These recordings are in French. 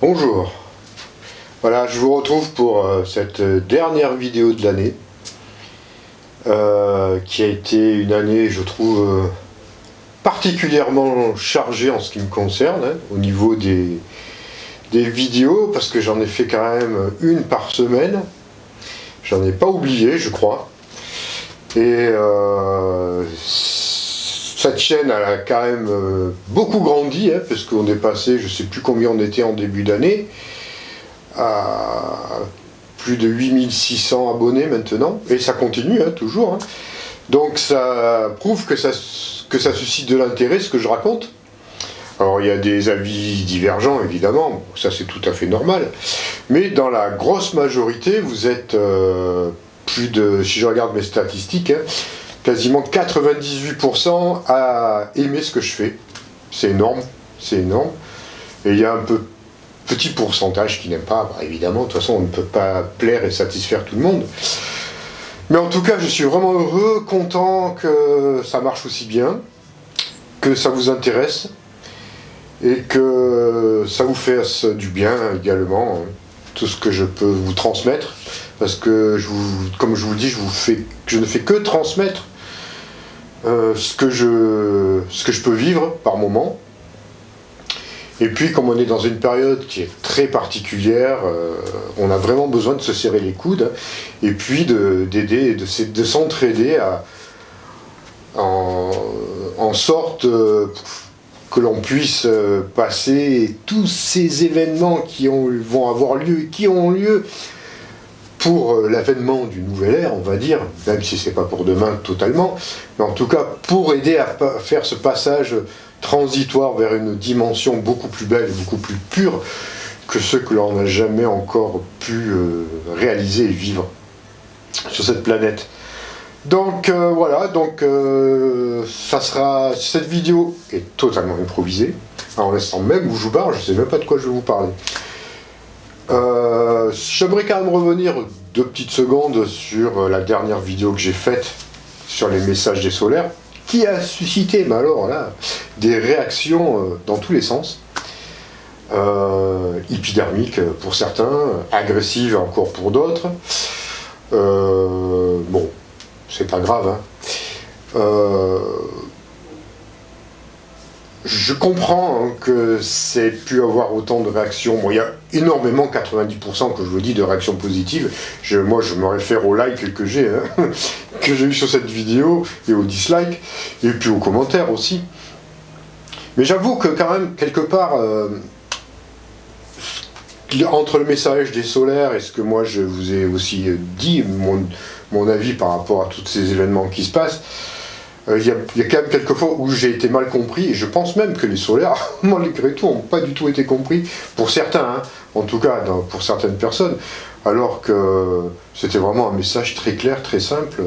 Bonjour, voilà, je vous retrouve pour cette dernière vidéo de l'année, qui a été une année, je trouve, particulièrement chargée en ce qui me concerne, hein, au niveau des vidéos, parce que j'en ai fait quand même une par semaine, j'en ai pas oublié, je crois, et cette chaîne elle a quand même beaucoup grandi, hein, parce qu'on est passé, je sais plus combien on était en début d'année, à plus de 8600 abonnés maintenant, et ça continue hein, toujours. Hein. Donc ça prouve que ça suscite de l'intérêt ce que je raconte. Alors il y a des avis divergents évidemment, bon, ça c'est tout à fait normal, mais dans la grosse majorité vous êtes plus de, si je regarde mes statistiques, hein, quasiment 98% à aimer ce que je fais. C'est énorme, c'est énorme. Et il y a un petit pourcentage qui n'aime pas, bah, évidemment, de toute façon on ne peut pas plaire et satisfaire tout le monde. Mais en tout cas je suis vraiment heureux, content que ça marche aussi bien, que ça vous intéresse, et que ça vous fasse du bien également, hein, tout ce que je peux vous transmettre, parce que comme je vous le dis, je ne fais que transmettre ce que je peux vivre par moment. Et puis comme on est dans une période qui est très particulière, on a vraiment besoin de se serrer les coudes, et puis d'aider, de s'entraider en sorte que l'on puisse passer tous ces événements qui vont avoir lieu, qui ont lieu pour l'avènement du nouvel ère, on va dire, même si c'est pas pour demain totalement, mais en tout cas pour aider à faire ce passage transitoire vers une dimension beaucoup plus belle et beaucoup plus pure que ce que l'on n'a jamais encore pu réaliser et vivre sur cette planète. Donc voilà, donc cette vidéo est totalement improvisée, en l'instant même où je vous parle, je ne sais même pas de quoi je vais vous parler. J'aimerais quand même revenir 2 petites secondes sur la dernière vidéo que j'ai faite sur les messages des solaires, qui a suscité, mais alors là, des réactions dans tous les sens, hypodermiques pour certains, agressives encore pour d'autres. Bon, c'est pas grave, hein. Je comprends hein, que c'est pu avoir autant de réactions. Bon, il y a énormément, 90% que je vous dis, de réactions positives. Moi, je me réfère aux likes que j'ai hein, que j'ai eu sur cette vidéo, et aux dislikes, et puis aux commentaires aussi. Mais j'avoue que quand même, quelque part, entre le message des solaires et ce que moi je vous ai aussi dit, mon avis par rapport à tous ces événements qui se passent, il y a quand même quelques fois où j'ai été mal compris, et je pense même que les solaires, malgré tout, n'ont pas du tout été compris, pour certains, hein, en tout cas pour certaines personnes, alors que c'était vraiment un message très clair, très simple.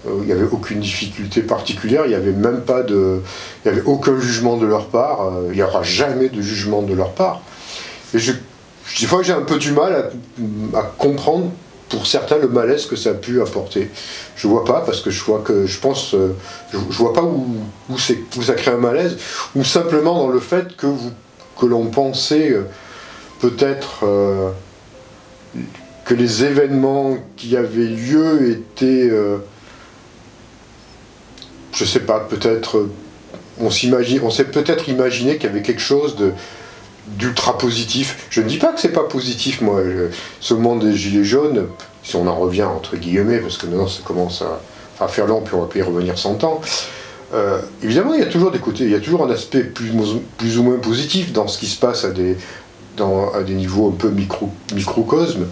Il n'y avait aucune difficulté particulière, il n'y avait même pas il n'y avait aucun jugement de leur part, il n'y aura jamais de jugement de leur part. Et des fois j'ai un peu du mal à comprendre pour certains le malaise que ça a pu apporter. Je vois pas, parce que je vois pas où ça crée un malaise, ou simplement dans le fait que l'on pensait peut-être que les événements qui avaient lieu étaient, je sais pas, peut-être, on s'est peut-être imaginé qu'il y avait quelque chose d'ultra positif. Je ne dis pas que c'est pas positif, moi. Ce monde des gilets jaunes, si on en revient entre guillemets, parce que maintenant ça commence à faire long, puis on va pas y revenir 100 ans. Évidemment, il y a toujours des côtés, il y a toujours un aspect plus ou moins positif dans ce qui se passe à des niveaux un peu microcosme.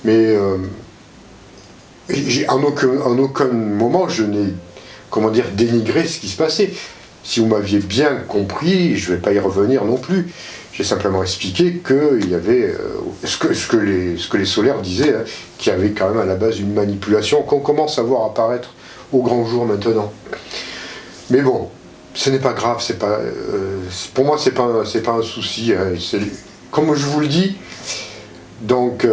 Mais en aucun moment je n'ai, comment dire, dénigré ce qui se passait. Si vous m'aviez bien compris, je ne vais pas y revenir non plus. J'ai simplement expliqué qu'il y avait ce que les solaires disaient, hein, qu'il y avait quand même à la base une manipulation qu'on commence à voir apparaître au grand jour maintenant. Mais bon, ce n'est pas grave, pour moi c'est pas un souci. Hein, comme je vous le dis, donc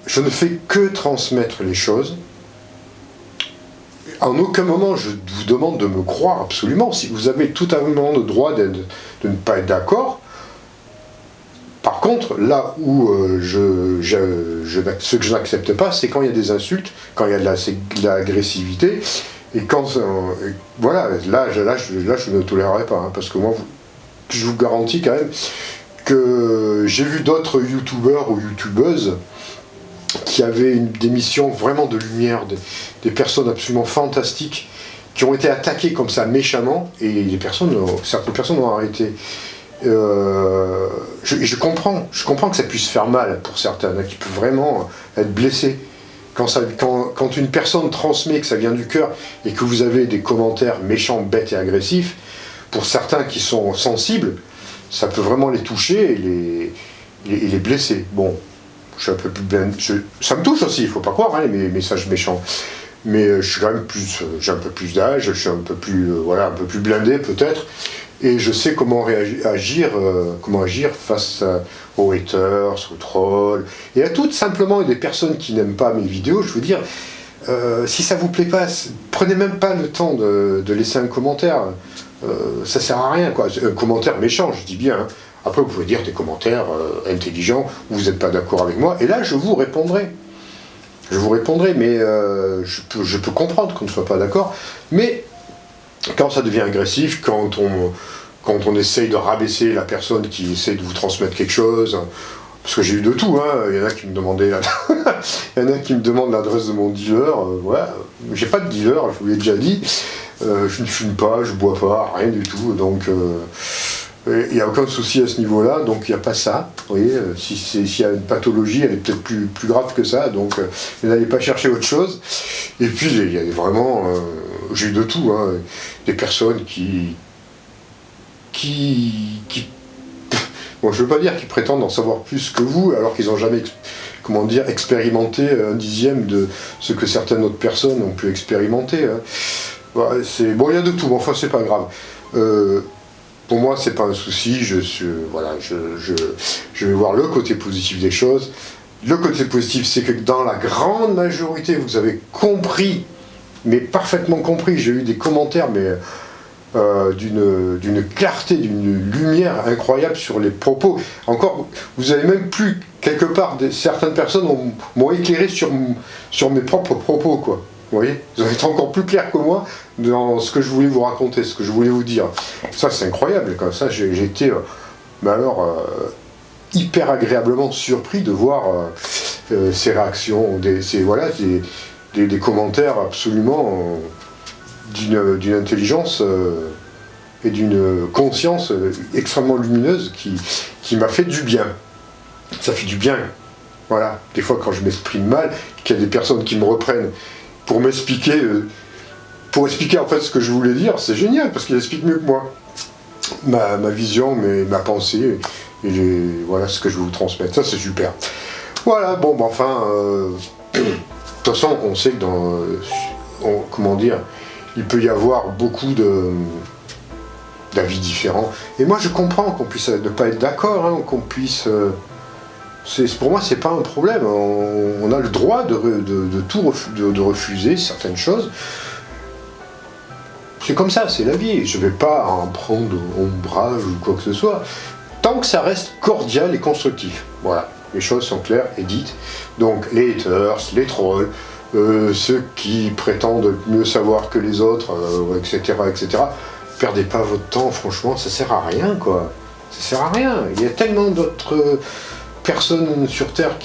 je ne fais que transmettre les choses. En aucun moment je vous demande de me croire absolument. Si vous avez tout à fait le droit de ne pas être d'accord, Par contre, là où ce que je n'accepte pas, c'est quand il y a des insultes, quand il y a de l'agressivité, et quand voilà, là je ne tolérerai pas, hein, parce que moi, je vous garantis quand même que j'ai vu d'autres youtubeurs ou youtubeuses qui avaient des missions vraiment de lumière, des personnes absolument fantastiques, qui ont été attaquées comme ça méchamment, et certaines personnes ont arrêté. Je comprends que ça puisse faire mal pour certains, hein, qui peuvent vraiment être blessés. Quand une personne transmet que ça vient du cœur et que vous avez des commentaires méchants, bêtes et agressifs, pour certains qui sont sensibles, ça peut vraiment les toucher et les blesser. Bon, je suis un peu plus blindé. Ça me touche aussi, il ne faut pas croire, hein, les messages méchants. Mais je suis quand même j'ai un peu plus d'âge, je suis un peu plus, un peu plus blindé peut-être. Et je sais comment agir face aux haters, aux trolls, et à toutes simplement des personnes qui n'aiment pas mes vidéos. Je veux dire, si ça vous plaît pas, prenez même pas le temps de laisser un commentaire. Ça sert à rien, quoi. Un commentaire méchant, je dis bien. Hein. Après, vous pouvez dire des commentaires intelligents où vous n'êtes pas d'accord avec moi, et là, je vous répondrai. Mais je peux comprendre qu'on ne soit pas d'accord. Mais quand ça devient agressif, quand on essaye de rabaisser la personne qui essaie de vous transmettre quelque chose, parce que j'ai eu de tout, hein. Il y en a qui me demandaient il y en a qui me demandent l'adresse de mon dealer, j'ai pas de dealer, je vous l'ai déjà dit, je ne fume pas, je bois pas, rien du tout, donc il n'y a aucun souci à ce niveau-là, donc il n'y a pas ça. Vous voyez, s'il y a une pathologie, elle est peut-être plus grave que ça, donc n'allez pas chercher autre chose. Et puis il y a vraiment, j'ai eu de tout, hein, des personnes qui bon, je ne veux pas dire qu'ils prétendent en savoir plus que vous, alors qu'ils n'ont jamais expérimenté un dixième de ce que certaines autres personnes ont pu expérimenter. Hein. Bon, il y a de tout, mais enfin c'est pas grave. Pour moi, c'est pas un souci, je vais voir le côté positif des choses. Le côté positif, c'est que dans la grande majorité, vous avez compris, mais parfaitement compris. J'ai eu des commentaires, mais d'une clarté, d'une lumière incroyable sur les propos. Encore, vous avez même plus, quelque part, certaines personnes m'ont éclairé sur mes propres propos, quoi. Vous voyez, vous avez été encore plus clair que moi dans ce que je voulais vous raconter, ce que je voulais vous dire. Ça, c'est incroyable. Comme ça, j'ai été, hyper agréablement surpris de voir ces réactions, des commentaires absolument d'une intelligence et d'une conscience extrêmement lumineuse qui m'a fait du bien. Ça fait du bien. Voilà. Des fois, quand je m'exprime mal, qu'il y a des personnes qui me reprennent pour m'expliquer, en fait ce que je voulais dire, c'est génial, parce qu'il explique mieux que moi. Ma vision, ma pensée, et voilà ce que je veux vous transmettre. Ça, c'est super. Voilà, bon, enfin, de toute façon, on sait que il peut y avoir beaucoup d'avis différents. Et moi, je comprends qu'on puisse ne pas être d'accord, hein, qu'on puisse... pour moi, c'est pas un problème. On a le droit de refuser certaines choses. C'est comme ça, c'est la vie. Je vais pas en prendre ombrage ou quoi que ce soit. Tant que ça reste cordial et constructif. Voilà, les choses sont claires et dites. Donc, les haters, les trolls, ceux qui prétendent mieux savoir que les autres, etc., perdez pas votre temps, franchement, ça sert à rien, quoi. Ça sert à rien. Il y a tellement d'autres personnes sur Terre,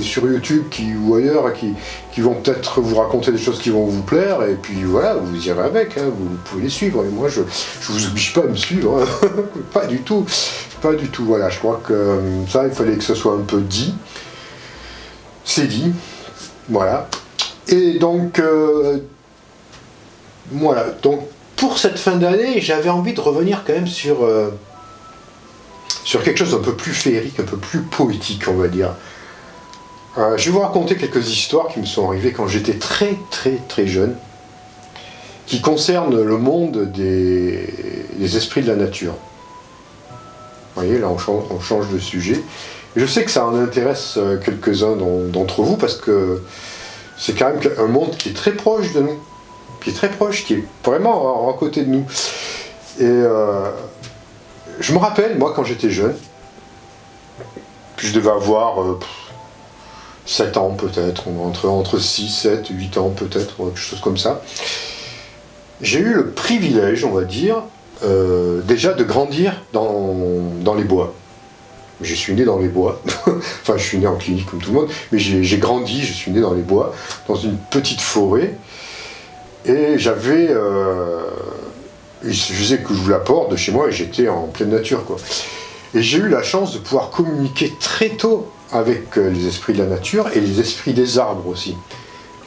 sur YouTube ou ailleurs, qui vont peut-être vous raconter des choses qui vont vous plaire, et puis voilà, vous irez avec, hein, vous pouvez les suivre. Et moi, je vous oblige pas à me suivre, hein. Pas du tout, voilà. Je crois que ça, il fallait que ce soit un peu dit. C'est dit, voilà. Et donc, voilà. Donc, pour cette fin d'année, j'avais envie de revenir quand même sur quelque chose d'un peu plus féerique, un peu plus poétique, on va dire. Je vais vous raconter quelques histoires qui me sont arrivées quand j'étais très jeune, qui concernent le monde des esprits de la nature. Vous voyez, là on change de sujet. Et je sais que ça en intéresse quelques-uns d'entre vous, parce que c'est quand même un monde qui est très proche de nous, qui est vraiment à côté de nous. Et je me rappelle, moi, quand j'étais jeune, Puis je devais avoir 7 ans peut-être, entre 6, 7, 8 ans peut-être, quelque chose comme ça. J'ai eu le privilège, on va dire, déjà de grandir dans les bois. Je suis né dans les bois, enfin je suis né en clinique comme tout le monde, mais j'ai grandi, je suis né dans les bois, dans une petite forêt, et j'avais, je faisais que j'ouvre la porte de chez moi et j'étais en pleine nature, quoi. Et j'ai eu la chance de pouvoir communiquer très tôt avec les esprits de la nature et les esprits des arbres aussi,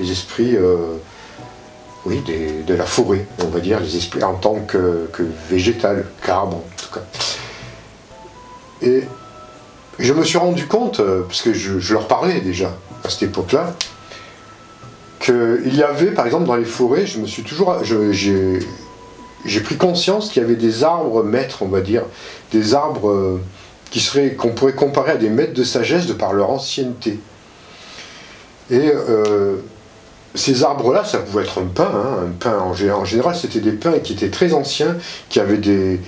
les esprits, oui, de la forêt, on va dire, les esprits en tant que végétal, qu'arbre en tout cas. Et je me suis rendu compte, parce que je leur parlais déjà à cette époque-là, qu'il y avait, par exemple, dans les forêts, j'ai pris conscience qu'il y avait des arbres maîtres, on va dire, des arbres qu'on pourrait comparer à des maîtres de sagesse de par leur ancienneté. Et ces arbres-là, ça pouvait être un pin, hein, un pin en général, c'était des pins qui étaient très anciens, qui avaient des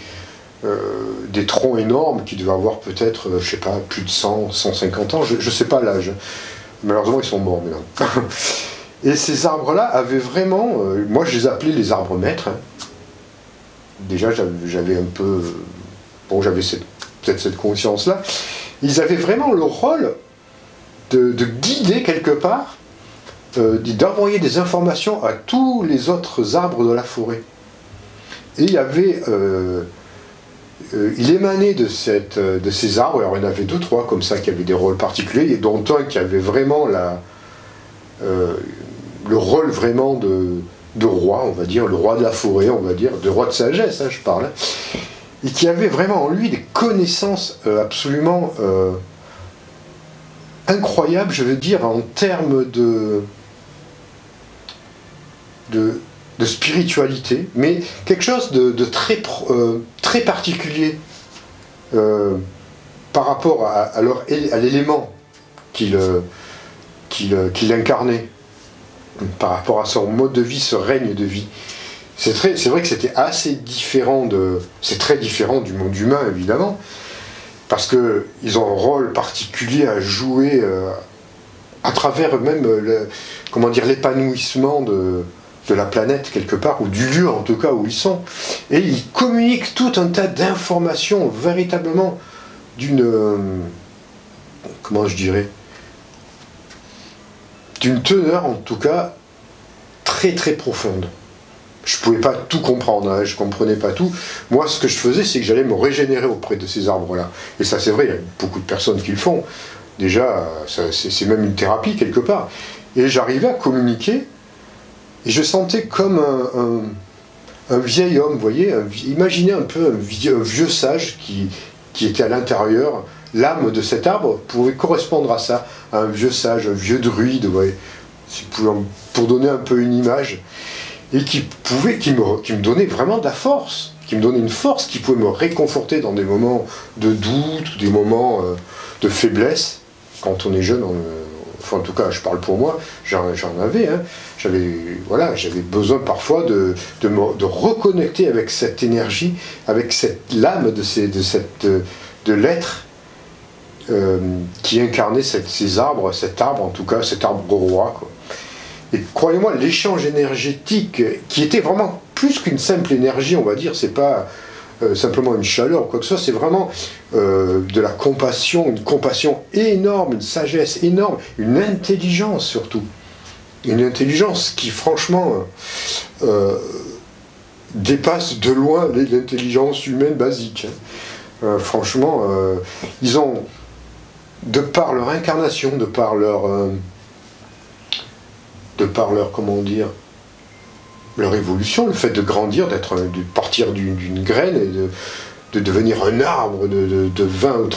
troncs énormes qui devaient avoir peut-être, je sais pas, plus de 100, 150 ans, je sais pas l'âge. Malheureusement, ils sont morts maintenant. Et ces arbres-là avaient vraiment, moi je les appelais les arbres maîtres. Hein. Déjà, j'avais un peu, bon, j'avais peut-être cette conscience-là. Ils avaient vraiment le rôle de guider quelque part, d'envoyer des informations à tous les autres arbres de la forêt. Et il y avait... il émanait de ces arbres, alors il y en avait 2, 3 comme ça qui avaient des rôles particuliers, et dont un qui avait vraiment le rôle vraiment de roi, on va dire, le roi de la forêt, on va dire, de roi de sagesse, hein, je parle, et qui avait vraiment en lui des connaissances absolument incroyables, je veux dire, en termes de spiritualité, mais quelque chose de très particulier par rapport à l'élément qu'il incarnait, par rapport à son mode de vie, ce règne de vie. C'est vrai que c'était assez différent c'est très différent du monde humain, évidemment, parce qu'ils ont un rôle particulier à jouer à travers même l'épanouissement de la planète quelque part, ou du lieu en tout cas où ils sont. Et ils communiquent tout un tas d'informations véritablement d'une teneur en tout cas très très profonde. Je pouvais pas tout comprendre, hein, je comprenais pas tout. Moi ce que je faisais c'est que j'allais me régénérer auprès de ces arbres-là. Et ça c'est vrai, il y a beaucoup de personnes qui le font. Déjà, c'est même une thérapie quelque part. Et j'arrivais à communiquer. Et je sentais comme un vieil homme, vous voyez, imaginez un peu un vieux sage qui était à l'intérieur. L'âme de cet arbre pouvait correspondre à ça, à un vieux sage, un vieux druide, vous voyez, pour donner un peu une image, et qui me donnait vraiment de la force, qui me donnait une force qui pouvait me réconforter dans des moments de doute, ou des moments de faiblesse. Quand on est jeune, enfin en tout cas je parle pour moi, j'en avais, hein. J'avais besoin parfois de reconnecter avec cette énergie, avec l'âme de l'être qui incarnait ces arbres, cet arbre en tout cas, cet arbre roi, quoi. Et croyez-moi, l'échange énergétique, qui était vraiment plus qu'une simple énergie, on va dire, c'est pas simplement une chaleur ou quoi que ce soit, c'est vraiment de la compassion, une compassion énorme, une sagesse énorme, une intelligence surtout. Une intelligence qui franchement dépasse de loin l'intelligence humaine basique. Franchement, ils ont, de par leur incarnation, de par leur comment dire, leur évolution, le fait de grandir, de partir d'une graine et de devenir un arbre de 20 ou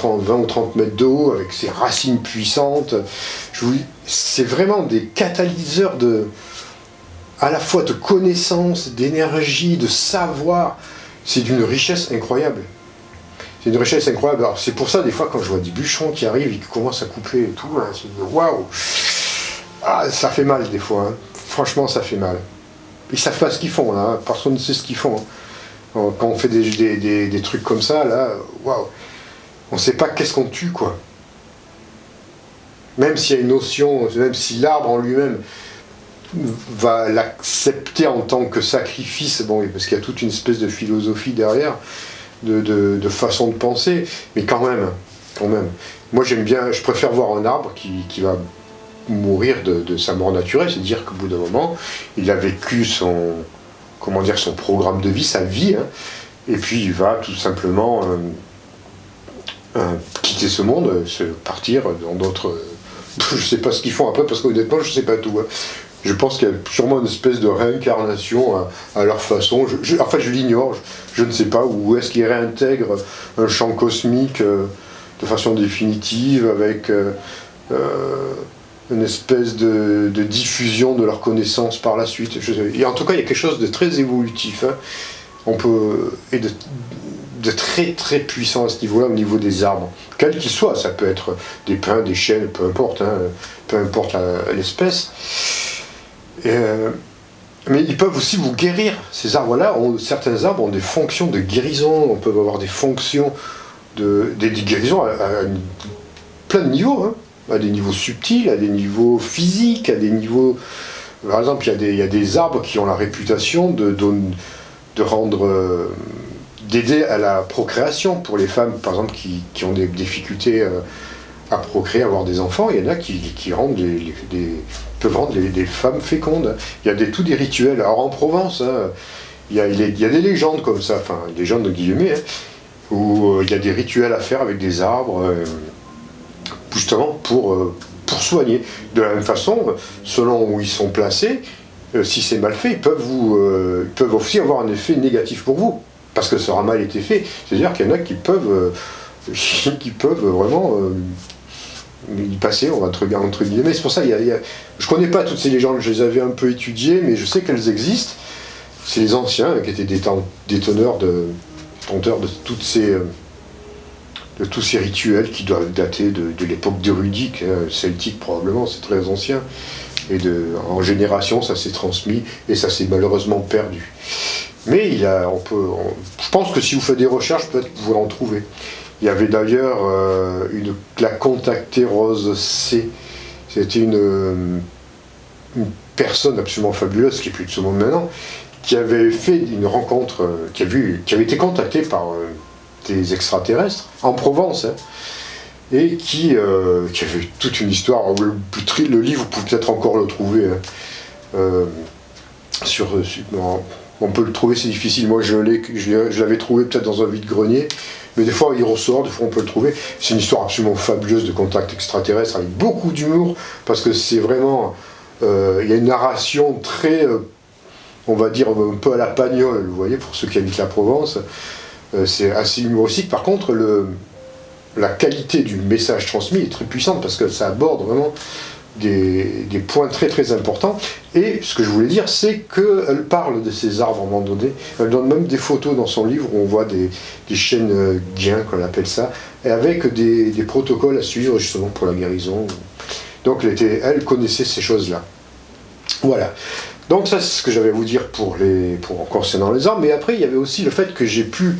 30 mètres de haut avec ses racines puissantes. C'est vraiment des catalyseurs à la fois de connaissances, d'énergie, de savoir. C'est d'une richesse incroyable. C'est une richesse incroyable. Alors c'est pour ça, des fois, quand je vois des bûcherons qui arrivent et qui commencent à couper et tout, hein, je me dis waouh! Ah, ça fait mal des fois. Hein. Franchement, ça fait mal. Ils savent pas ce qu'ils font, là. Hein. Personne ne sait ce qu'ils font. Hein. Quand on fait des trucs comme ça, là, waouh, on sait pas qu'est-ce qu'on tue, quoi. même s'il y a une notion, même si l'arbre en lui-même va l'accepter en tant que sacrifice, bon, parce qu'il y a toute une espèce de philosophie derrière, de façon de penser, mais quand même. Moi j'aime bien, je préfère voir un arbre qui va mourir de sa mort naturelle, c'est-à-dire qu'au bout d'un moment, il a vécu son programme de vie, sa vie, hein, et puis il va tout simplement quitter ce monde, partir dans d'autres... je sais pas ce qu'ils font après, parce qu'honnêtement, je sais pas tout. Hein. Je pense qu'il y a sûrement une espèce de réincarnation à leur façon. Enfin, je l'ignore, je ne sais pas, où est-ce qu'ils réintègrent un champ cosmique de façon définitive, avec une espèce de diffusion de leur connaissance par la suite. Et en tout cas, il y a quelque chose de très évolutif. Hein. Et de très très puissant à ce niveau-là, au niveau des arbres. Quels qu'ils soient, ça peut être des pins, des chênes, peu importe, hein, peu importe l'espèce. Mais ils peuvent aussi vous guérir. Ces arbres-là, certains arbres ont des fonctions de guérison, on peut avoir des fonctions des guérisons à plein de niveaux, hein, à des niveaux subtils, à des niveaux physiques, à des niveaux... Par exemple, il y a des arbres qui ont la réputation de rendre... d'aider à la procréation pour les femmes, par exemple, qui ont des difficultés à procréer, à avoir des enfants. Il y en a qui peuvent rendre des femmes fécondes. Il y a tous des rituels. Alors en Provence, hein, il y a des légendes comme ça, enfin, légendes de guillemets, hein, où il y a des rituels à faire avec des arbres, justement pour soigner. De la même façon, selon où ils sont placés, si c'est mal fait, ils peuvent aussi avoir un effet négatif pour vous. Parce que ça aura mal été fait. C'est-à-dire qu'il y en a qui peuvent vraiment y passer, entre guillemets. C'est pour ça, je connais pas toutes ces légendes, je les avais un peu étudiées, mais je sais qu'elles existent. C'est les anciens qui étaient détenteurs de tous ces rituels qui doivent dater de l'époque druidique, celtique probablement, c'est très ancien. Et en génération, ça s'est transmis et ça s'est malheureusement perdu. Mais je pense que si vous faites des recherches, peut-être que vous pourrez en trouver. Il y avait d'ailleurs la contactée Rose C. C'était une personne absolument fabuleuse, qui est plus de ce monde maintenant, qui avait fait une rencontre, qui avait été contactée par des extraterrestres, en Provence, hein, et qui avait toute une histoire. Le livre, vous pouvez peut-être encore le trouver, hein, on peut le trouver, c'est difficile. Moi, je l'avais trouvé peut-être dans un vide-grenier, mais des fois, il ressort, des fois, on peut le trouver. C'est une histoire absolument fabuleuse de contact extraterrestre, avec beaucoup d'humour, parce que c'est vraiment... il y a une narration très, on va dire, un peu à la Pagnol, vous voyez, pour ceux qui habitent la Provence. C'est assez humoristique. Par contre, la qualité du message transmis est très puissante, parce que ça aborde vraiment des points très très importants. Et ce que je voulais dire, c'est qu'elle parle de ces arbres à un moment donné. Elle donne même des photos dans son livre où on voit des chênes guiens, qu'on appelle ça, et avec des protocoles à suivre justement pour la guérison. Donc elle connaissait ces choses-là. Voilà. Donc ça, c'est ce que j'avais à vous dire pour concernant les arbres. Mais après, il y avait aussi le fait que j'ai pu,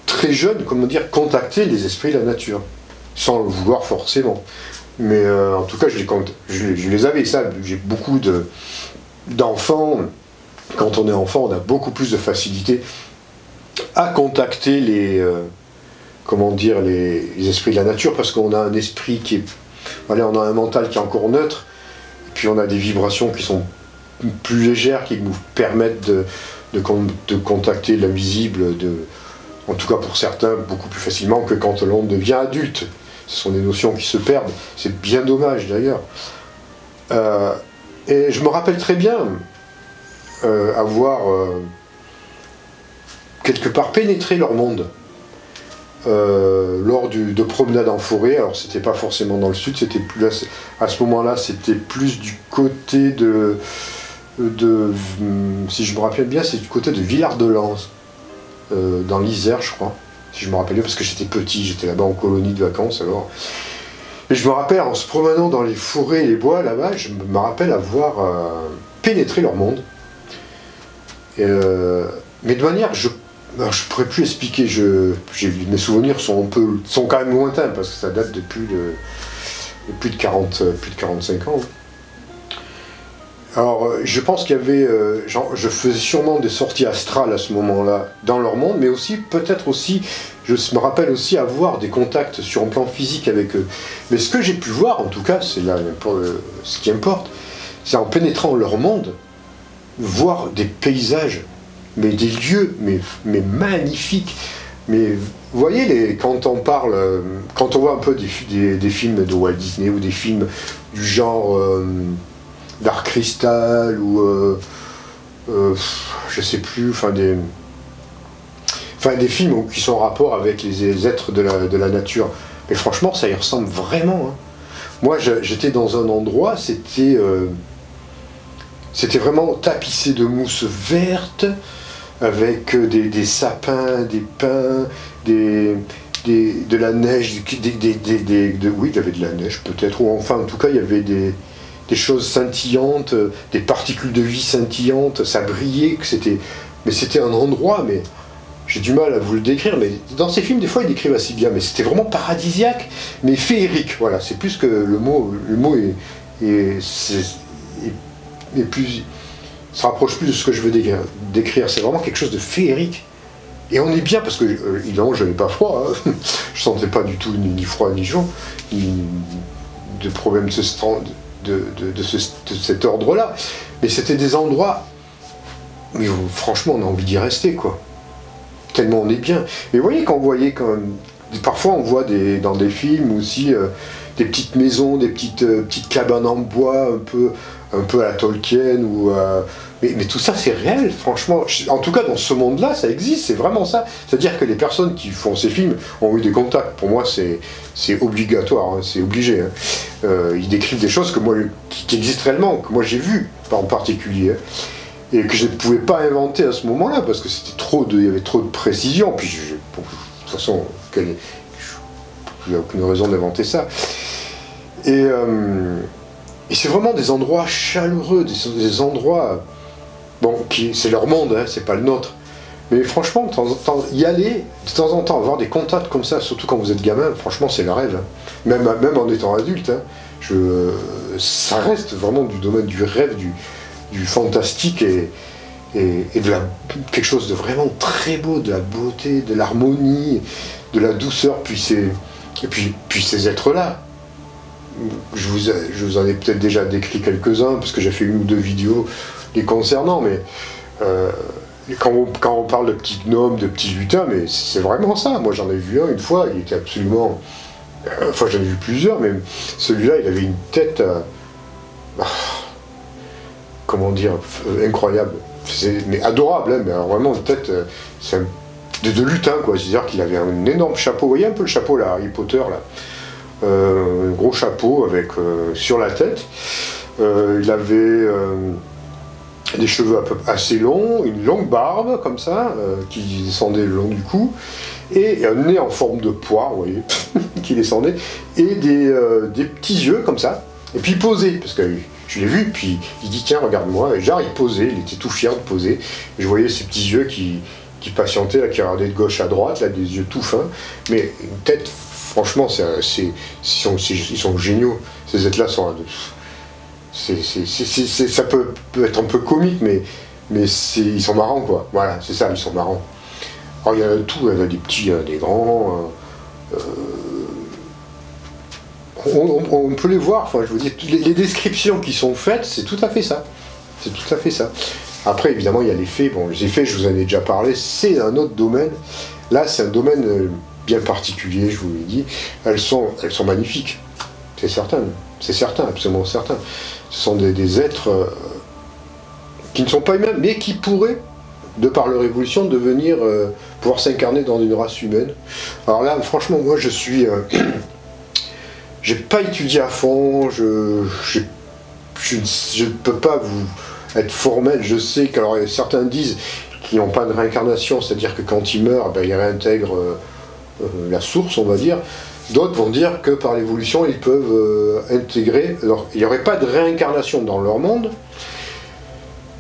très jeune, contacter les esprits de la nature, sans le vouloir forcément. Mais en tout cas, je les avais. Ça, j'ai beaucoup d'enfants. Quand on est enfant, on a beaucoup plus de facilité à contacter les esprits de la nature, parce qu'on a un esprit qui est... on a un mental qui est encore neutre, et puis on a des vibrations qui sont plus légères, qui nous permettent de contacter l'invisible, en tout cas pour certains, beaucoup plus facilement que quand l'on devient adulte. Ce sont des notions qui se perdent, c'est bien dommage d'ailleurs. Et je me rappelle très bien avoir quelque part pénétré leur monde lors de promenades en forêt. Alors c'était pas forcément dans le sud, c'était plus à ce moment-là, c'était plus du côté si je me rappelle bien, c'est du côté de Villard-de-Lans, dans l'Isère, je crois. Si je me rappelle bien, parce que j'étais petit, j'étais là-bas en colonie de vacances alors. Et je me rappelle, en se promenant dans les forêts et les bois là-bas, je me rappelle avoir pénétré leur monde. Mais de manière, Alors, je pourrais plus expliquer, mes souvenirs sont quand même lointains, parce que ça date de plus de 45 ans. Alors, je pense qu'il y avait, je faisais sûrement des sorties astrales à ce moment-là, dans leur monde, mais aussi, peut-être aussi, je me rappelle aussi avoir des contacts sur un plan physique avec eux. Mais ce que j'ai pu voir, en tout cas, c'est là ce qui importe, c'est en pénétrant leur monde, voir des paysages, mais des lieux, mais magnifiques. Mais vous voyez, quand on voit un peu des films de Walt Disney, ou des films du genre Dark Crystal, ou je sais plus, des films qui sont en rapport avec les êtres de la nature. Mais franchement, ça y ressemble vraiment. Hein. Moi, j'étais dans un endroit, c'était vraiment tapissé de mousse verte, avec des sapins, des pins, de la neige, oui, il y avait de la neige peut-être, ou enfin, en tout cas, il y avait des choses scintillantes, des particules de vie scintillantes, ça brillait, mais c'était un endroit, mais j'ai du mal à vous le décrire, mais dans ces films, des fois, ils décrivent assez bien, mais c'était vraiment paradisiaque, mais féerique, voilà, c'est plus que le mot se rapproche plus de ce que je veux décrire, c'est vraiment quelque chose de féerique. Et on est bien, parce que, évidemment, je n'avais pas froid, hein. Je sentais pas du tout ni froid ni chaud, ni de problème de cet ordre-là. Mais c'était des endroits, mais franchement, on a envie d'y rester, quoi. Tellement on est bien. Mais vous voyez, parfois on voit dans des films aussi des petites maisons, des petites cabanes en bois, un peu à la Tolkien, mais tout ça c'est réel, franchement. En tout cas, dans ce monde-là, ça existe, c'est vraiment ça. C'est-à-dire que les personnes qui font ces films ont eu des contacts. Pour moi, c'est obligatoire, hein, c'est obligé. Hein. Ils décrivent des choses qui existent réellement, que moi j'ai vues, en particulier. Hein. Et que je ne pouvais pas inventer à ce moment-là, parce que il y avait trop de précision, puis de toute façon, il n'y a aucune raison d'inventer ça. Et c'est vraiment des endroits chaleureux, des endroits, bon, c'est leur monde, hein, c'est pas le nôtre, mais franchement, de temps en temps, y aller, de temps en temps, avoir des contacts comme ça, surtout quand vous êtes gamin, franchement, c'est le rêve, hein. Même en étant adulte, hein, ça reste vraiment du domaine du rêve, du fantastique et de quelque chose de vraiment très beau, de la beauté, de l'harmonie, de la douceur, puis ces êtres-là. Je vous en ai peut-être déjà décrit quelques-uns, parce que j'ai fait 1 ou 2 vidéos les concernant, mais quand on parle de petits gnomes, de petits lutins, mais c'est vraiment ça. Moi j'en ai vu un une fois, il était absolument... Enfin j'en ai vu plusieurs, mais celui-là il avait une tête... comment dire, incroyable, mais adorable, hein, mais alors vraiment peut-être de lutin, quoi. C'est-à-dire qu'il avait un énorme chapeau, vous voyez un peu le chapeau là, Harry Potter là, un gros chapeau avec sur la tête, il avait des cheveux assez longs, une longue barbe comme ça, qui descendait le long du cou, et un nez en forme de poire, vous voyez, qui descendait, et des petits yeux comme ça, et puis posé, parce que je l'ai vu, puis il dit tiens regarde-moi, et genre il posait, il était tout fier de poser, et je voyais ses petits yeux qui patientaient, là, qui regardaient de gauche à droite, là, des yeux tout fins, mais une tête, franchement, ils sont géniaux, ces êtres-là sont... ça peut être un peu comique, mais ils sont marrants, quoi, voilà, c'est ça, ils sont marrants. Alors il y a tout, il y a des petits, des grands... on peut les voir, enfin je veux dire, les descriptions qui sont faites, c'est tout à fait ça. C'est tout à fait ça. Après, évidemment, il y a les faits. Bon, les effets, je vous en ai déjà parlé, c'est un autre domaine. Là, c'est un domaine bien particulier, je vous l'ai dit. Elles sont magnifiques. C'est certain, absolument certain. Ce sont des êtres qui ne sont pas humains, mais qui pourraient, de par leur évolution, pouvoir s'incarner dans une race humaine. Alors là, franchement, moi, je suis... j'ai pas étudié à fond, je ne peux pas vous être formel. Je sais que certains disent qu'ils n'ont pas de réincarnation, c'est-à-dire que quand ils meurent, ils réintègrent la source, on va dire. D'autres vont dire que par l'évolution, ils peuvent intégrer... Alors, il n'y aurait pas de réincarnation dans leur monde,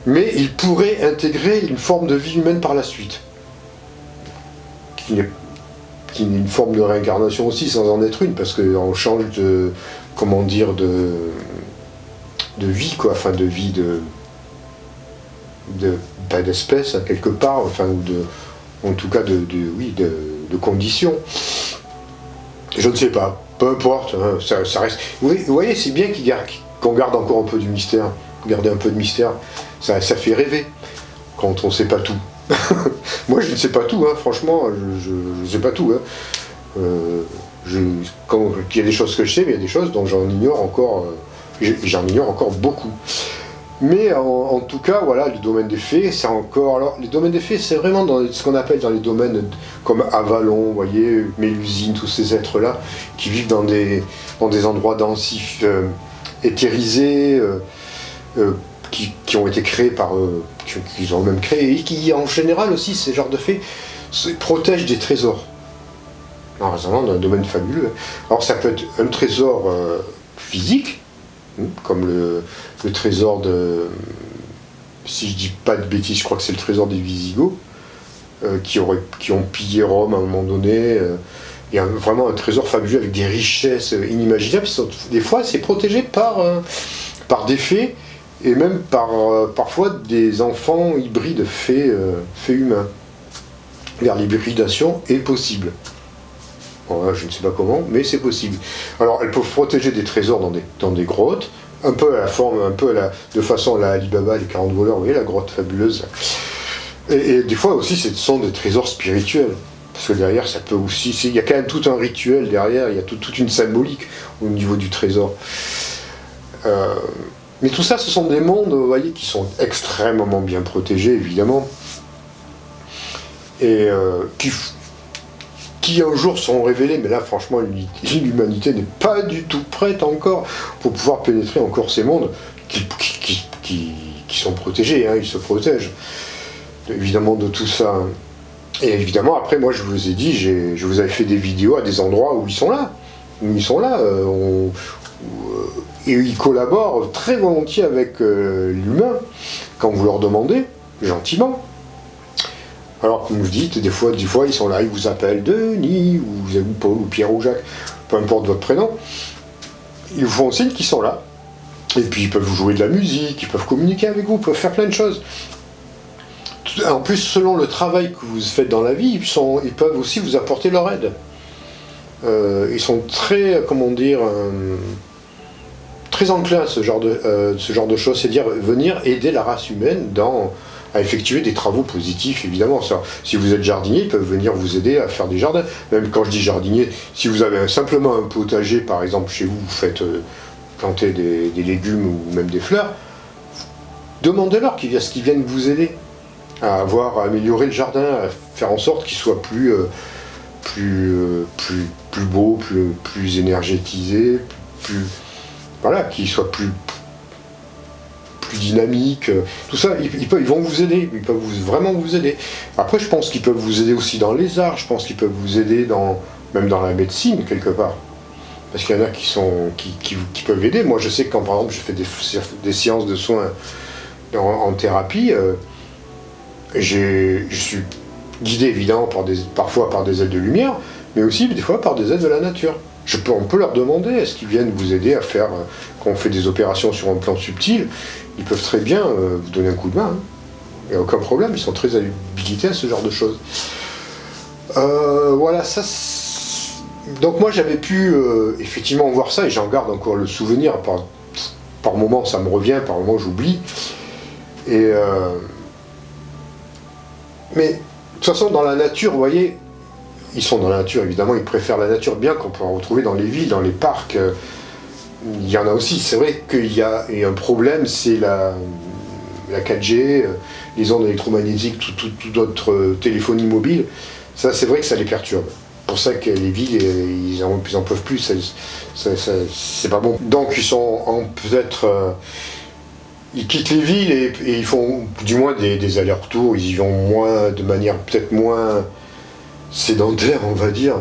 mais ils pourraient intégrer une forme de vie humaine par la suite. qui est une forme de réincarnation aussi, sans en être une, parce qu'on change de, comment dire, de vie, quoi, enfin de vie pas d'espèce, quelque part, enfin, ou en tout cas de conditions. Je ne sais pas, peu importe, hein, ça reste. Vous voyez, c'est bien qu'on garde encore un peu du mystère. Garder un peu de mystère, ça fait rêver quand on ne sait pas tout. Moi, je ne sais pas tout, hein, franchement, je ne sais pas tout. Hein. Quand il y a des choses que je sais, mais il y a des choses dont j'en ignore encore beaucoup. Mais en tout cas, voilà, le domaine des fées, c'est encore... Alors, les domaines des fées, c'est vraiment dans ce qu'on appelle dans les domaines comme Avalon, vous voyez, Mélusine, tous ces êtres-là, qui vivent dans des endroits densifs, éthérisés, qui ont été créés par... qu'ils ont même créés, et qui, en général aussi, ces genres de fées, protègent des trésors. En raison d'un domaine fabuleux. Alors, ça peut être un trésor physique, comme le trésor de, si je dis pas de bêtises, je crois que c'est le trésor des Visigoths, qui ont pillé Rome à un moment donné. Il y a vraiment un trésor fabuleux avec des richesses inimaginables. Des fois, c'est protégé par des fées, et même parfois des enfants hybrides fées humains. L'hybridation est possible. Bon, je ne sais pas comment, mais c'est possible. Alors, elles peuvent protéger des trésors dans des grottes, un peu à la forme, de façon à la Alibaba, les 40 voleurs, vous voyez, la grotte fabuleuse. Et des fois aussi, ce sont des trésors spirituels. Parce que derrière, ça peut aussi... Il y a quand même tout un rituel derrière, il y a toute une symbolique au niveau du trésor. Mais tout ça, ce sont des mondes, vous voyez, qui sont extrêmement bien protégés, évidemment. Et qui un jour seront révélés, mais là franchement l'humanité n'est pas du tout prête encore pour pouvoir pénétrer encore ces mondes qui sont protégés, hein, ils se protègent évidemment de tout ça. Et évidemment après moi je vous ai dit, je vous avais fait des vidéos à des endroits où ils sont là, et ils collaborent très volontiers avec l'humain quand vous leur demandez, gentiment. Alors, comme vous dites, des fois, ils sont là, ils vous appellent Denis, ou Paul, ou Pierre, ou Jacques, peu importe votre prénom. Ils vous font signe qu'ils sont là. Et puis, ils peuvent vous jouer de la musique, ils peuvent communiquer avec vous, ils peuvent faire plein de choses. En plus, selon le travail que vous faites dans la vie, ils peuvent aussi vous apporter leur aide. Ils sont très, comment dire, très enclins à ce genre de choses, c'est-à-dire venir aider la race humaine à effectuer des travaux positifs, évidemment. Ça, si vous êtes jardinier, ils peuvent venir vous aider à faire des jardins. Même quand je dis jardinier, si vous avez simplement un potager, par exemple, chez vous, vous faites planter des légumes ou même des fleurs, demandez-leur qu'ils viennent vous aider à améliorer le jardin, à faire en sorte qu'il soit plus beau, plus énergétisé, voilà, qu'il soit plus dynamique, tout ça, ils vont vous aider, ils peuvent vraiment vous aider. Après, je pense qu'ils peuvent vous aider aussi dans les arts, je pense qu'ils peuvent vous aider même dans la médecine, quelque part. Parce qu'il y en a qui peuvent aider. Moi, je sais que quand, par exemple, je fais des séances de soins en thérapie, je suis guidé, évidemment, parfois par des aides de lumière, mais aussi, des fois, par des aides de la nature. On peut leur demander, est-ce qu'ils viennent vous aider à faire, quand on fait des opérations sur un plan subtil, ils peuvent très bien vous donner un coup de main. Hein. Il n'y a aucun problème, ils sont très habilités à ce genre de choses. Voilà, ça... Donc moi j'avais pu effectivement voir ça, et j'en garde encore le souvenir, par moments ça me revient, par moments j'oublie. Mais de toute façon, dans la nature, vous voyez, ils sont dans la nature, évidemment, ils préfèrent la nature, bien qu'on peut en retrouver dans les villes, dans les parcs. Il y en a aussi. C'est vrai qu'il y a un problème, c'est la 4G, les ondes électromagnétiques, toute notre téléphonie mobile. Ça, c'est vrai que ça les perturbe. C'est pour ça que les villes, ils en peuvent plus. C'est pas bon. Donc, ils sont peut-être... ils quittent les villes et ils font du moins des allers-retours. Ils y vont de manière peut-être moins sédentaire, on va dire.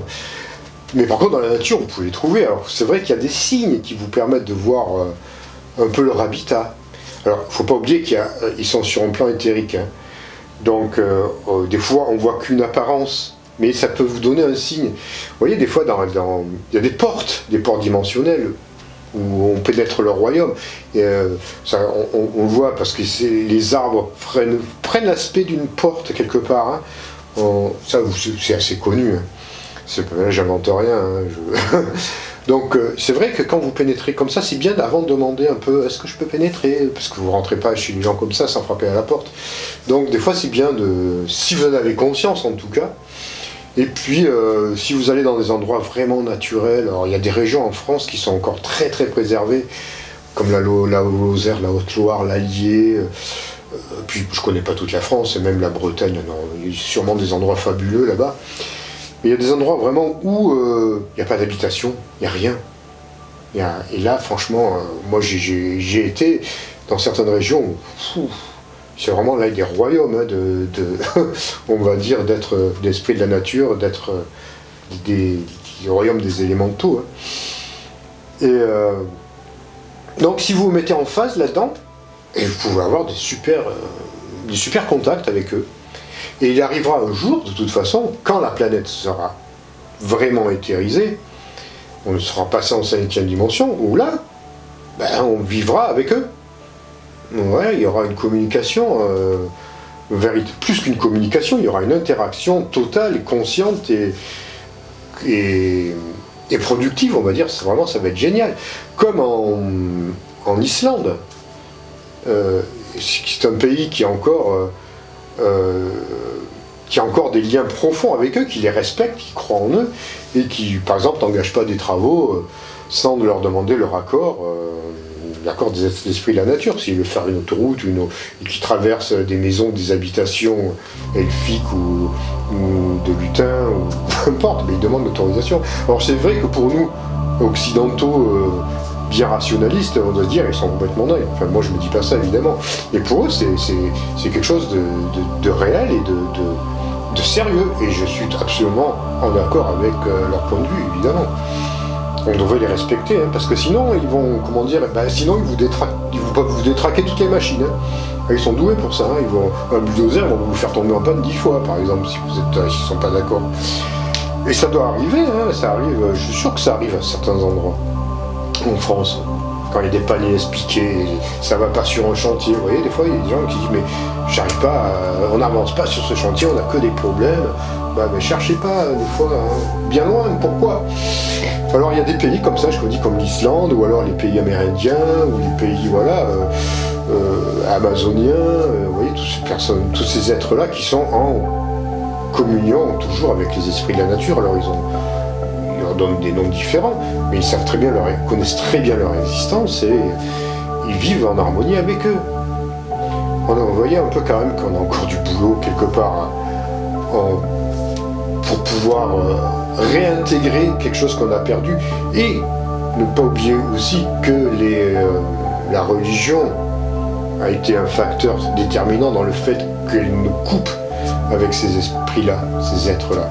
Mais par contre, dans la nature, vous pouvez les trouver. Alors, c'est vrai qu'il y a des signes qui vous permettent de voir un peu leur habitat. Alors, il ne faut pas oublier qu'ils sont sur un plan éthérique. Hein. Donc, des fois, on ne voit qu'une apparence. mais ça peut vous donner un signe. Vous voyez, des fois, il y a des portes dimensionnelles, où on pénètre le royaume. Et, on le voit parce que les arbres prennent l'aspect d'une porte quelque part. Hein. C'est assez connu. Hein. J'invente rien. Hein, Donc c'est vrai que quand vous pénétrez comme ça, c'est bien avant de demander un peu est-ce que je peux pénétrer, parce que vous ne rentrez pas chez les gens comme ça sans frapper à la porte. Donc des fois c'est bien si vous en avez conscience en tout cas. Et puis, si vous allez dans des endroits vraiment naturels, alors il y a des régions en France qui sont encore très très préservées, comme la Lozère, la Haute-Loire, l'Allier, puis je connais pas toute la France, et même la Bretagne, il y a sûrement des endroits fabuleux là-bas. Mais il y a des endroits vraiment où il n'y a pas d'habitation, il n'y a rien. Et là, franchement, moi j'ai été dans certaines régions où... C'est vraiment là des royaumes, hein, on va dire, d'être d'esprit de la nature, d'être des royaumes des élémentaux. Hein. Et donc, si vous vous mettez en phase là-dedans, et vous pouvez avoir des super contacts avec eux. Et il arrivera un jour, de toute façon, quand la planète sera vraiment éthérisée, on sera passé en 5e dimension, où là, on vivra avec eux. Ouais, il y aura une communication, plus qu'une communication, il y aura une interaction totale et consciente et productive, on va dire. Vraiment, ça va être génial. Comme en Islande, c'est un pays qui a encore des liens profonds avec eux, qui les respectent, qui croient en eux, et qui, par exemple, n'engagent pas des travaux sans leur demander leur accord. L'accord des esprits de la nature, s'ils veulent faire une autoroute et qui traverse des maisons, des habitations elfiques ou de lutins, ou peu importe, mais ils demandent l'autorisation. Alors c'est vrai que pour nous, occidentaux, bien rationalistes, on doit se dire, ils sont complètement dingues. Enfin, moi je me dis pas ça évidemment. Mais pour eux, c'est quelque chose de réel et de sérieux. Et je suis absolument en accord avec leur point de vue, évidemment. On devrait les respecter, hein, parce que sinon ils vont, sinon ils vont vous détraquer toutes les machines. Hein. Ils sont doués pour ça. Hein. Un bulldozer vont vous faire tomber en panne 10 fois, par exemple, si ils ne sont pas d'accord. Et ça doit arriver. Hein, ça arrive. Je suis sûr que ça arrive à certains endroits en France. Quand il y a des paniers piqués, ça va pas sur un chantier. Vous voyez, des fois il y a des gens qui disent mais j'arrive pas, on n'avance pas sur ce chantier, on n'a que des problèmes. Mais cherchez pas, des fois, bien loin, pourquoi? Alors il y a des pays comme ça, je vous dis, comme l'Islande, ou alors les pays amérindiens, ou les pays, amazoniens, vous voyez, tous ces êtres-là qui sont en communion toujours avec les esprits de la nature. Alors ils leur donnent des noms différents, mais ils connaissent très bien leur existence et ils vivent en harmonie avec eux. Vous voyez un peu quand même qu'on a encore du boulot quelque part pour pouvoir réintégrer quelque chose qu'on a perdu, et ne pas oublier aussi que la religion a été un facteur déterminant dans le fait qu'elle nous coupe avec ces esprits-là, ces êtres-là.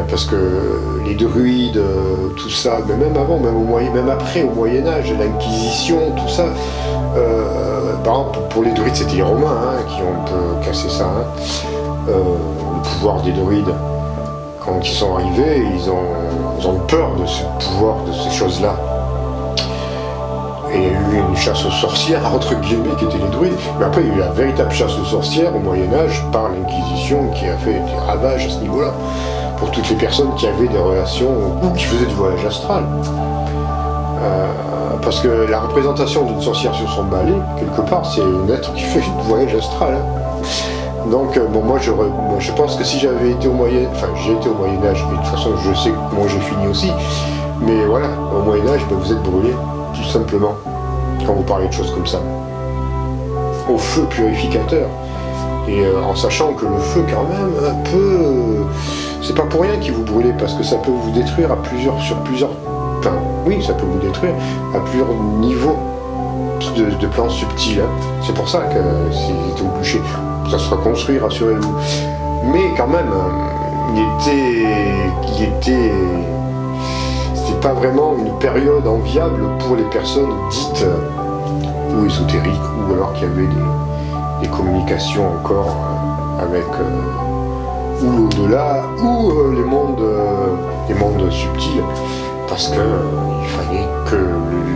Parce que les druides, tout ça, mais même avant, même après, au Moyen-Âge, l'Inquisition, tout ça, par exemple, pour les druides, c'était les Romains qui ont un peu cassé ça, le pouvoir des druides. Quand ils sont arrivés, ils ont eu peur de ce pouvoir, de ces choses-là. Et il y a eu une chasse aux sorcières, entre guillemets, qui étaient les druides. Mais après, il y a eu la véritable chasse aux sorcières au Moyen-Âge par l'Inquisition qui a fait des ravages à ce niveau-là. Pour toutes les personnes qui avaient des relations ou qui faisaient du voyage astral. Parce que la représentation d'une sorcière sur son balai, quelque part, c'est un être qui fait du voyage astral. Donc, moi je pense que si j'avais été j'ai été au Moyen-Âge, et de toute façon je sais comment j'ai fini aussi, mais voilà, au Moyen-Âge, vous êtes brûlé, tout simplement, quand vous parlez de choses comme ça. Au feu purificateur. Et en sachant que le feu, quand même, c'est pas pour rien qu'il vous brûlez, parce que ça peut vous détruire ça peut vous détruire à plusieurs niveaux de plans subtils. Hein. C'est pour ça que c'est au bûcher. Ça sera construit, rassurez-vous. Mais quand même, c'était pas vraiment une période enviable pour les personnes dites ou ésotériques, ou alors qui avaient des communications encore avec ou l'au-delà, ou les mondes subtils, parce que il fallait que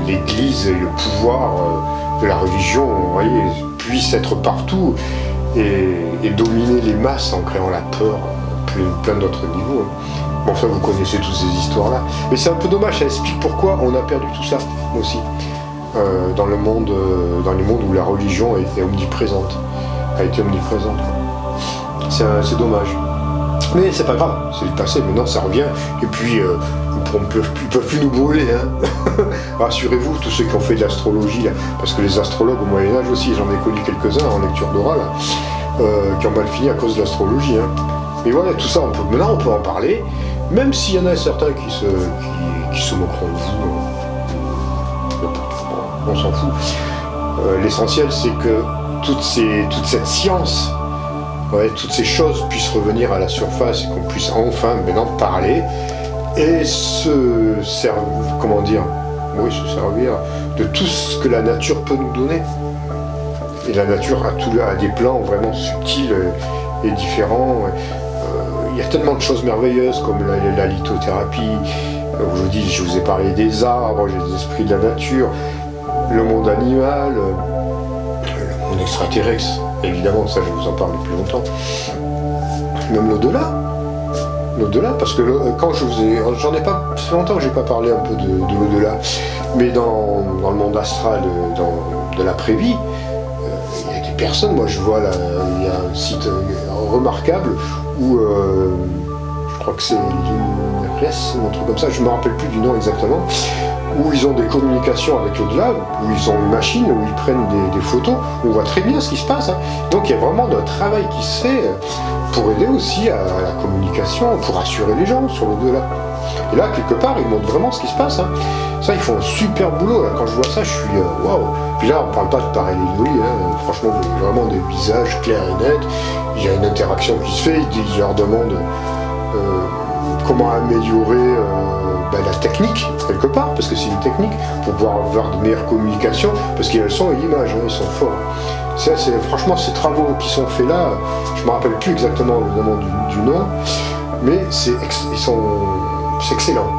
l'Église et le pouvoir de la religion, vous voyez, puissent être partout et dominer les masses en créant la peur, plein d'autres niveaux. Bon, ça, vous connaissez toutes ces histoires-là. Mais c'est un peu dommage, ça explique pourquoi on a perdu tout ça, aussi, dans les mondes où la religion a été omniprésente. C'est dommage. Mais c'est pas grave, c'est le passé, maintenant ça revient, et puis ils peuvent plus nous brûler, hein. Rassurez-vous, tous ceux qui ont fait de l'astrologie, là, parce que les astrologues au Moyen-Âge aussi, j'en ai connu quelques-uns en lecture d'oral, qui ont mal fini à cause de l'astrologie. Hein. Mais voilà, tout ça, maintenant on peut en parler, même s'il y en a certains qui se moqueront de vous, on s'en fout. L'essentiel, c'est que toute cette science, toutes ces choses puissent revenir à la surface et qu'on puisse enfin maintenant parler et se servir de tout ce que la nature peut nous donner. Et la nature a des plans vraiment subtils et différents. Il y a tellement de choses merveilleuses comme la lithothérapie. Aujourd'hui, je vous ai parlé des arbres, des esprits de la nature, le monde animal, le monde extraterrestre. Évidemment, ça, je vous en parle depuis longtemps. Même l'au-delà, parce que quand j'en ai pas, ça fait longtemps que j'ai pas parlé un peu de l'au-delà, mais dans le monde astral, de l'après-vie, il y a des personnes, moi je vois là, il y a un site remarquable où, je crois que c'est l'INRS, un truc comme ça, je me rappelle plus du nom exactement, où ils ont des communications avec l'au-delà, où ils ont une machine, où ils prennent des photos, où on voit très bien ce qui se passe. Hein. Donc il y a vraiment un travail qui se fait pour aider aussi à la communication, pour rassurer les gens sur l'au-delà. Et là, quelque part, ils montrent vraiment ce qui se passe. Hein. Ça, ils font un super boulot. Là. Quand je vois ça, je suis waouh. Puis là, on ne parle pas de pareidolie, hein. Franchement, vraiment des visages clairs et nets. Il y a une interaction qui se fait, ils leur demandent comment améliorer la technique, quelque part, parce que c'est une technique, pour pouvoir avoir de meilleures communications, parce qu'il y a le son et l'image, hein, ils sont forts. Franchement, ces travaux qui sont faits là, je ne me rappelle plus exactement le nom du nom, mais c'est excellent.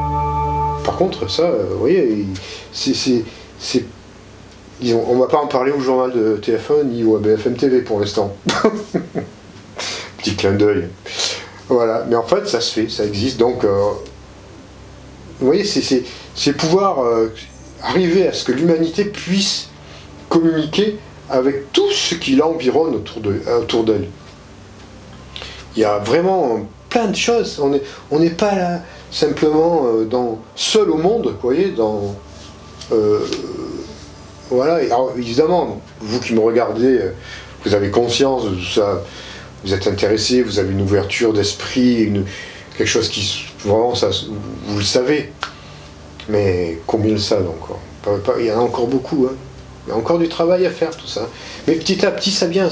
Par contre, ça, vous voyez, on ne va pas en parler au journal de TF1 ni au BFM TV pour l'instant. Petit clin d'œil. Voilà, mais en fait, ça se fait, ça existe, donc... vous voyez, c'est pouvoir arriver à ce que l'humanité puisse communiquer avec tout ce qui l'environne autour d'elle. Il y a vraiment plein de choses. On n'est pas là simplement seul au monde, vous voyez, voilà. Alors, évidemment, vous qui me regardez, vous avez conscience de tout ça, vous êtes intéressé, vous avez une ouverture d'esprit, quelque chose qui... Vraiment, ça, vous le savez. Mais combien le savent encore? Il y en a encore beaucoup. Hein. Il y a encore du travail à faire, tout ça. Mais petit à petit, ça vient.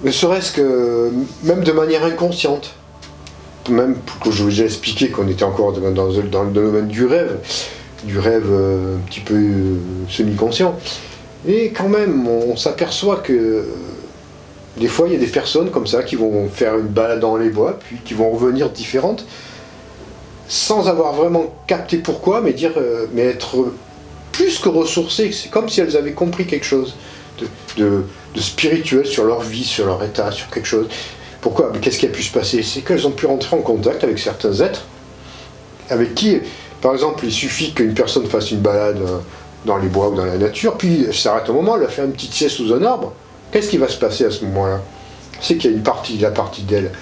Ne serait-ce que, même de manière inconsciente. Même que je vous ai déjà expliqué qu'on était encore dans le domaine du rêve un petit peu semi-conscient. Et quand même, on s'aperçoit que des fois, il y a des personnes comme ça qui vont faire une balade dans les bois, puis qui vont revenir différentes, sans avoir vraiment capté pourquoi, mais être plus que ressourcées. C'est comme si elles avaient compris quelque chose de spirituel sur leur vie, sur leur état, sur quelque chose. Pourquoi? Mais qu'est-ce qui a pu se passer? C'est qu'elles ont pu rentrer en contact avec certains êtres, avec qui, par exemple, il suffit qu'une personne fasse une balade dans les bois ou dans la nature, puis elle s'arrête un moment, elle a fait une petite sieste sous un arbre. Qu'est-ce qui va se passer à ce moment-là? C'est qu'il y a la partie d'elle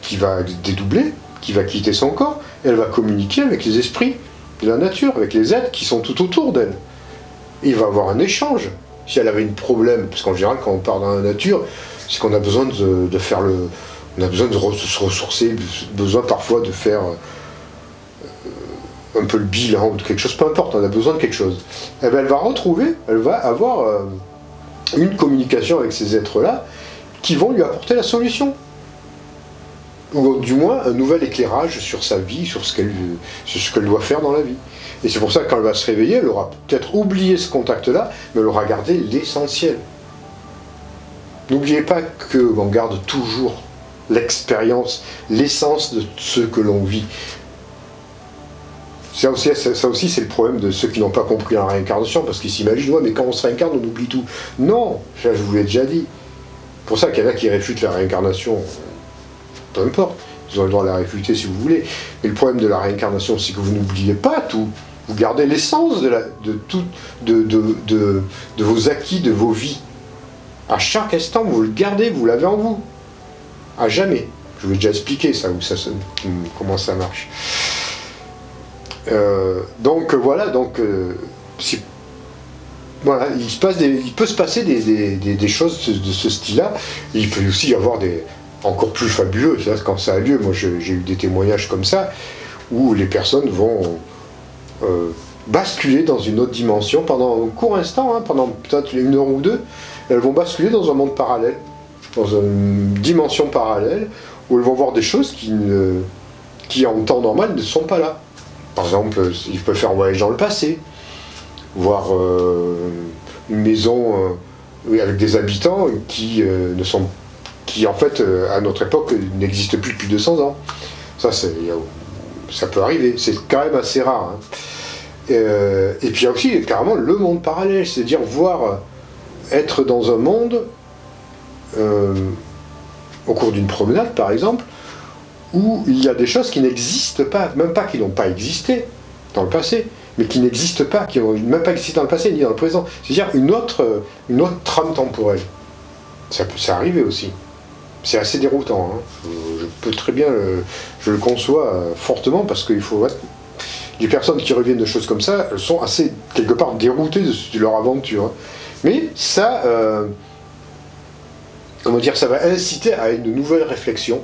qui va dédoubler, qui va quitter son corps, et elle va communiquer avec les esprits de la nature, avec les êtres qui sont tout autour d'elle. Et il va y avoir un échange. Si elle avait un problème, parce qu'en général, quand on part dans la nature, c'est qu'on a besoin de faire on a besoin de se ressourcer, besoin parfois de faire un peu le bilan ou de quelque chose, peu importe, on a besoin de quelque chose. Et bien, elle va avoir une communication avec ces êtres-là qui vont lui apporter la solution. Ou du moins un nouvel éclairage sur sa vie, sur ce qu'elle doit faire dans la vie. Et c'est pour ça que quand elle va se réveiller, elle aura peut-être oublié ce contact-là, mais elle aura gardé l'essentiel. N'oubliez pas qu'on garde toujours l'expérience, l'essence de ce que l'on vit. Ça aussi c'est le problème de ceux qui n'ont pas compris la réincarnation, parce qu'ils s'imaginent, ouais, mais quand on se réincarne, on oublie tout. Non, ça je vous l'ai déjà dit. C'est pour ça qu'il y en a qui réfutent la réincarnation. Peu importe, ils ont le droit de la réfuter si vous voulez. Mais le problème de la réincarnation, c'est que vous n'oubliez pas tout. Vous gardez l'essence de vos acquis, de vos vies. À chaque instant, vous le gardez, vous l'avez en vous. À jamais. Je vous ai déjà expliqué ça, comment ça marche. Donc voilà, voilà, il peut se passer des choses de ce style-là. Il peut aussi y avoir encore plus fabuleux, ça, quand ça a lieu. Moi j'ai eu des témoignages comme ça, où les personnes vont basculer dans une autre dimension pendant un court instant, hein, pendant peut-être 1 heure ou 2, elles vont basculer dans un monde parallèle, dans une dimension parallèle, où elles vont voir des choses qui en temps normal ne sont pas là. Par exemple, ils peuvent faire un voyage dans le passé, voir une maison avec des habitants qui en fait, à notre époque, n'existent plus depuis 200 ans. Ça peut arriver, c'est quand même assez rare. Hein. Et puis il y a aussi carrément le monde parallèle, c'est-à-dire être dans un monde, au cours d'une promenade par exemple, où il y a des choses qui n'existent pas, même pas qui n'ont pas existé dans le passé, mais qui n'existent pas, qui n'ont même pas existé dans le passé ni dans le présent. C'est-à-dire une autre trame temporelle. Ça peut arriver aussi. C'est assez déroutant. Hein. Je peux très bien, je le conçois fortement, parce qu'il faut... Les personnes qui reviennent de choses comme ça, elles sont assez, quelque part, déroutées de leur aventure. Hein. Mais ça... comment dire, ça va inciter à une nouvelle réflexion,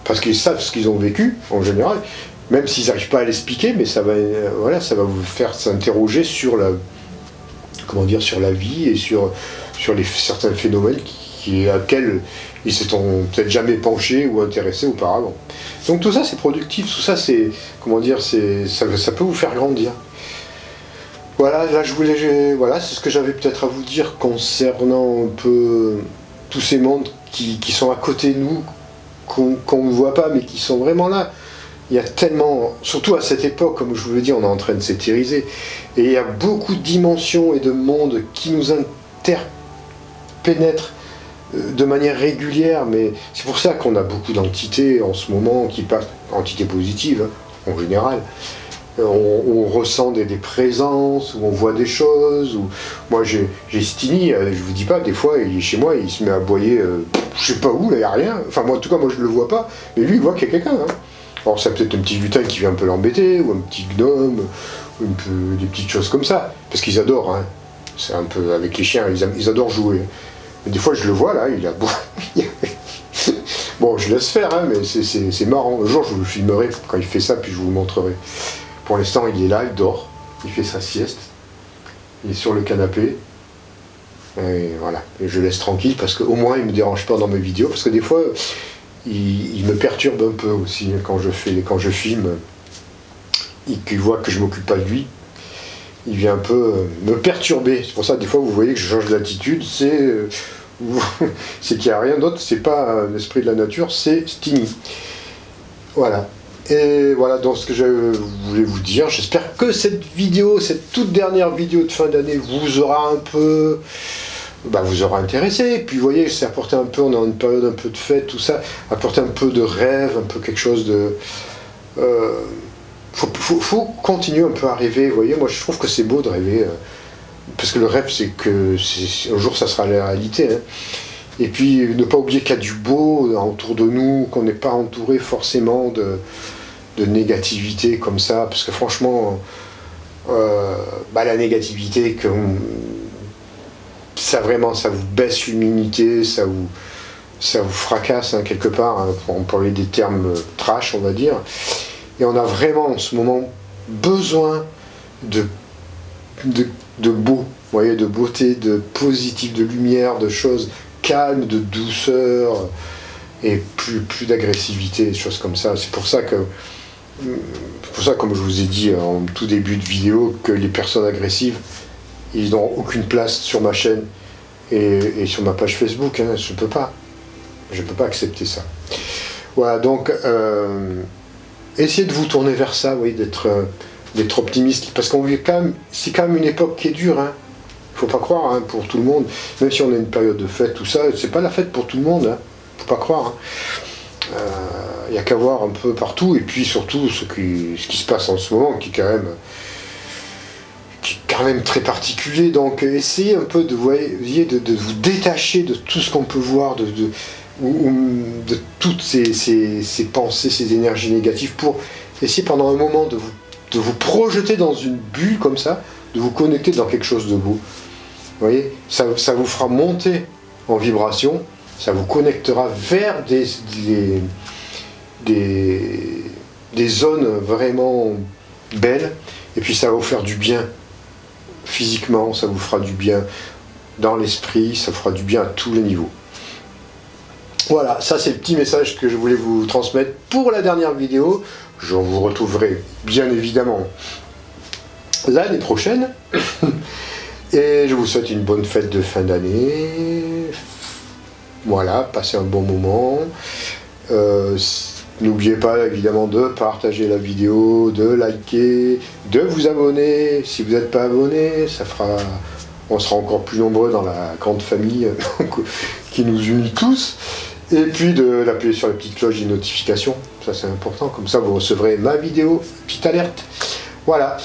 parce qu'ils savent ce qu'ils ont vécu, en général, même s'ils n'arrivent pas à l'expliquer, mais ça va vous faire s'interroger sur sur la vie et sur certains phénomènes auxquels ils se sont peut-être jamais penchés ou intéressés auparavant. Donc tout ça c'est productif, tout ça c'est, ça peut vous faire grandir. Voilà, là c'est ce que j'avais peut-être à vous dire concernant un peu tous ces mondes qui sont à côté de nous, qu'on ne voit pas, mais qui sont vraiment là. Il y a tellement, surtout à cette époque, comme je vous le dis, on est en train de s'éthériser, et il y a beaucoup de dimensions et de mondes qui nous interpénètrent de manière régulière, mais c'est pour ça qu'on a beaucoup d'entités en ce moment qui passent, entités positives, hein, en général. On ressent des présences, ou on voit des choses, ou moi j'ai Stini, je vous dis pas, des fois il est chez moi, il se met à aboyer, je sais pas où, là il n'y a rien, enfin moi en tout cas moi je le vois pas, mais lui il voit qu'il y a quelqu'un. Hein. Alors c'est peut-être un petit lutin qui vient un peu l'embêter, ou un petit gnome, ou des petites choses comme ça, parce qu'ils adorent, hein. C'est un peu avec les chiens, ils adorent jouer. Mais des fois je le vois là, il a beau... Bon je laisse faire, hein, mais c'est marrant, un jour je vous le filmerai quand il fait ça, puis je vous le montrerai. Pour l'instant, il est là, il dort, il fait sa sieste, il est sur le canapé, et voilà. Et je laisse tranquille, parce qu'au moins, il ne me dérange pas dans mes vidéos, parce que des fois, il me perturbe un peu aussi, quand je filme, et qu'il voit que je ne m'occupe pas de lui, il vient un peu me perturber. C'est pour ça, des fois, vous voyez que je change d'attitude, c'est qu'il n'y a rien d'autre, c'est pas l'esprit de la nature, c'est Stini. Voilà. Et voilà donc ce que je voulais vous dire. J'espère que cette toute dernière vidéo de fin d'année vous aura un peu... vous aura intéressé. Et puis vous voyez, c'est apporter un peu, on est en une période un peu de fête, tout ça, apporter un peu de rêve, un peu quelque chose de... faut continuer un peu à rêver, vous voyez, moi je trouve que c'est beau de rêver, parce que le rêve c'est que un jour ça sera la réalité, hein. Et puis ne pas oublier qu'il y a du beau autour de nous, qu'on n'est pas entouré forcément de négativité comme ça, parce que franchement, la négativité, ça vous baisse l'immunité, ça vous fracasse, hein, quelque part, hein, pour employer des termes trash, on va dire. Et on a vraiment en ce moment besoin de beau, vous voyez, de beauté, de positif, de lumière, de choses calmes, de douceur, et plus d'agressivité, des choses comme ça. C'est pour ça, comme je vous ai dit en tout début de vidéo, que les personnes agressives, ils n'ont aucune place sur ma chaîne et sur ma page Facebook, hein, je ne peux pas. Je ne peux pas accepter ça. Voilà, donc essayez de vous tourner vers ça, oui, d'être optimiste, parce qu'on vit quand même, c'est quand même une époque qui est dure, hein. Faut pas croire, hein, pour tout le monde, même si on a une période de fête, tout ça, c'est pas la fête pour tout le monde, hein. Faut pas croire, hein. Il n'y a qu'à voir un peu partout, et puis surtout ce qui se passe en ce moment, qui est quand même très particulier. Donc essayez un peu de vous détacher de tout ce qu'on peut voir, de toutes ces pensées, ces énergies négatives, pour essayer pendant un moment de vous projeter dans une bulle comme ça, de vous connecter dans quelque chose de beau. Vous voyez, ça vous fera monter en vibration, ça vous connectera vers des zones vraiment belles, et puis ça va vous faire du bien physiquement, ça vous fera du bien dans l'esprit, ça vous fera du bien à tous les niveaux. Voilà, ça c'est le petit message que je voulais vous transmettre pour la dernière vidéo. Je vous retrouverai bien évidemment l'année prochaine. Et je vous souhaite une bonne fête de fin d'année. Voilà, passez un bon moment. N'oubliez pas évidemment de partager la vidéo, de liker, de vous abonner. Si vous n'êtes pas abonné, on sera encore plus nombreux dans la grande famille qui nous unit tous. Et puis d'appuyer sur la petite cloche des notifications, ça c'est important, comme ça vous recevrez ma vidéo, petite alerte. Voilà,